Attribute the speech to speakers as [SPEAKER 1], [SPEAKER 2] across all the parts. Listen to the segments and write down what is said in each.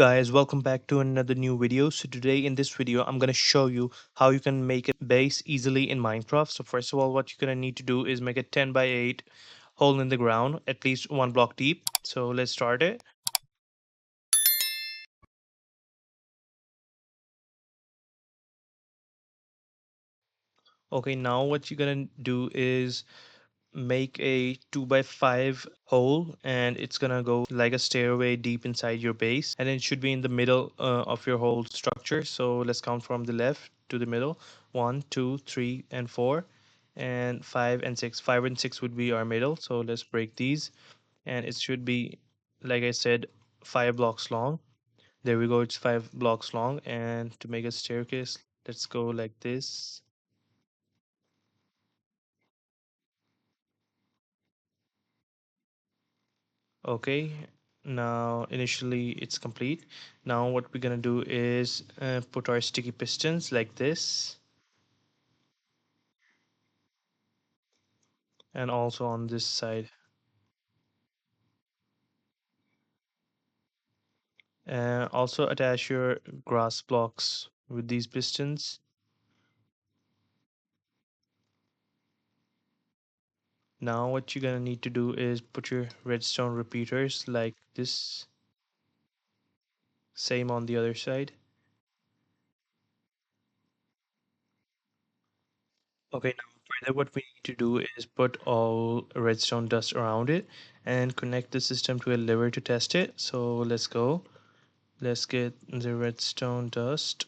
[SPEAKER 1] guys, welcome back to another new video. So today in this video I'm going to show you how you can make a base easily in Minecraft. So first of all, what you're going to need to do is make a 10 by 8 hole in the ground, at least 1 block deep. So let's start it. Okay, now what you're going to do is make a 2 by 5 hole, and it's gonna go like a stairway deep inside your base, and it should be in the middle of your whole structure. So let's count from the left to the middle: one, two, three, and four, and five and six. Five and six would be our middle, so let's break these, and it should be, like I said, 5 blocks long. There we go, it's 5 blocks long. And to make a staircase, let's go like this. Okay, now initially it's complete. Now what we're gonna do is put our sticky pistons like this, and also on this side. Also attach your grass blocks with these pistons. Now what you're gonna need to do is put your redstone repeaters like this. Same on the other side. Okay, now further what we need to do is put all redstone dust around it and connect the system to a lever to test it. So let's go. Let's get the redstone dust.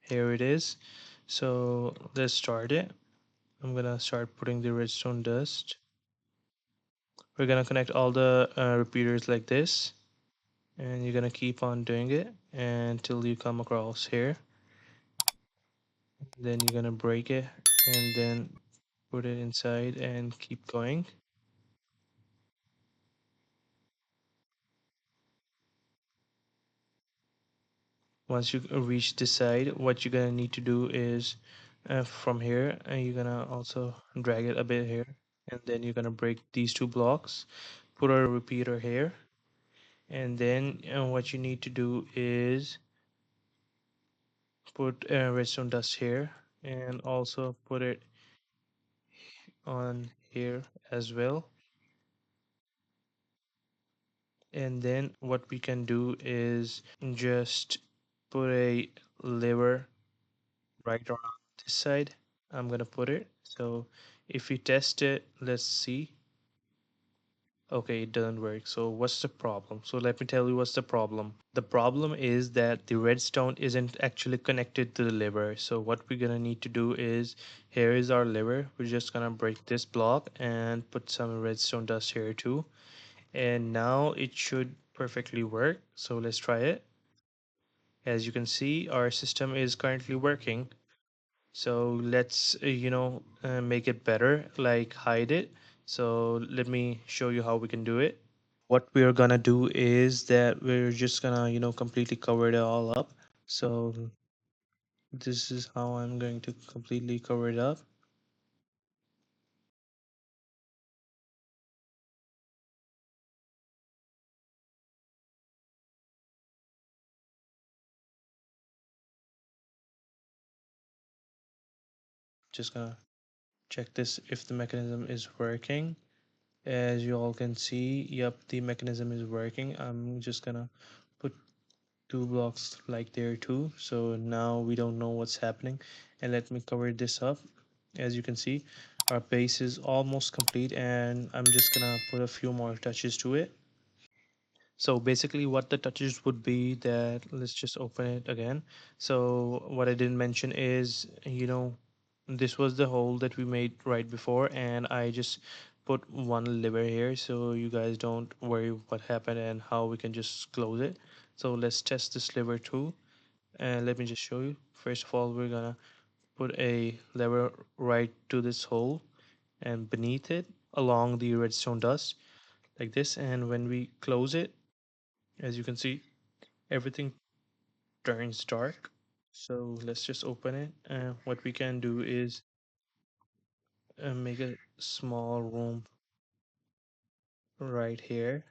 [SPEAKER 1] Here it is. So let's start it. I'm gonna start putting the redstone dust. We're gonna connect all the repeaters like this, and you're gonna keep on doing it until you come across here. Then you're gonna break it and then put it inside and keep going. Once you reach this side, what you're gonna need to do is from here, and you're gonna also drag it a bit here, and then you're gonna break these 2 blocks, put a repeater here, and then what you need to do is put redstone dust here, and also put it on here as well. And then what we can do is just put a lever right around this side. I'm gonna put it. So if we test it, let's see. Okay, it doesn't work. So what's the problem? So let me tell you what's the problem. The problem is that the redstone isn't actually connected to the lever. So what we're gonna need to do is, here is our lever. We're just gonna break this block and put some redstone dust here too. And now it should perfectly work. So let's try it. As you can see, our system is currently working. So let's make it better, like hide it. So let me show you how we can do it. What we're gonna do is that we're just gonna completely cover it all up. So this is how I'm going to completely cover it up. Just gonna check this if the mechanism is working. As you all can see, yep, the mechanism is working. I'm just gonna put 2 blocks like there too, so now we don't know what's happening. And let me cover this up. As you can see, our base is almost complete, and I'm just gonna put a few more touches to it. So basically what the touches would be, that let's just open it again. So what I didn't mention is, this was the hole that we made right before, and I just put one lever here so you guys don't worry what happened and how we can just close it. So let's test this lever too, and let me just show you. First of all, we're gonna put a lever right to this hole and beneath it along the redstone dust like this, and when we close it, as you can see, everything turns dark. So let's just open it, and what we can do is make a small room right here.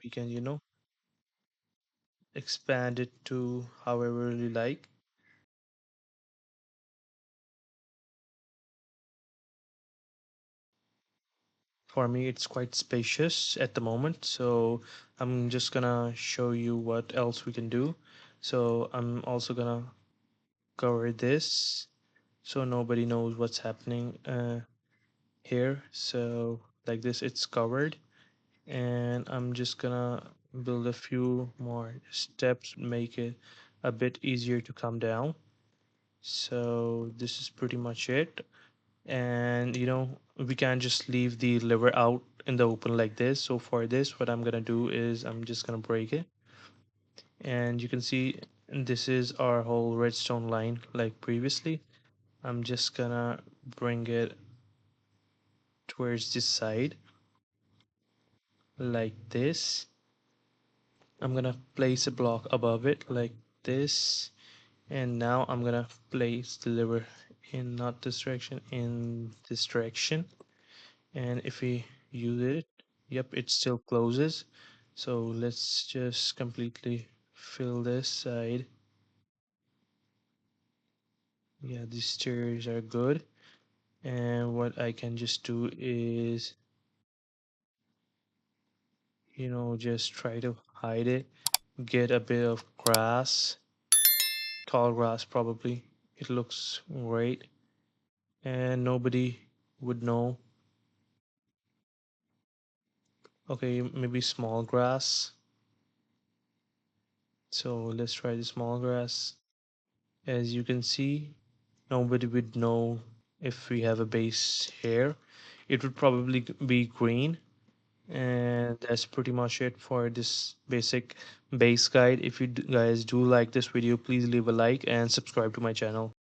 [SPEAKER 1] we can, expand it to however we like. For me, it's quite spacious at the moment, so I'm just gonna show you what else we can do. So I'm also gonna cover this so nobody knows what's happening here. So like this, it's covered, and I'm just gonna build a few more steps, make it a bit easier to come down. So this is pretty much it. And we can't just leave the lever out in the open like this. So for this, what I'm gonna do is I'm just gonna break it, and you can see this is our whole redstone line like previously. I'm just gonna bring it towards this side like this. I'm gonna place a block above it like this, and now I'm gonna place the lever in not this direction, in this direction. And if we use it, yep, it still closes. So let's just completely fill this side. Yeah, these stairs are good. And what I can just do is, just try to hide it, get a bit of grass, tall grass probably. It looks great, and nobody would know. Okay, maybe small grass. So let's try the small grass. As you can see, nobody would know if we have a base here. It would probably be green. And that's pretty much it for this basic base guide. If you guys do like this video, please leave a like and subscribe to my channel.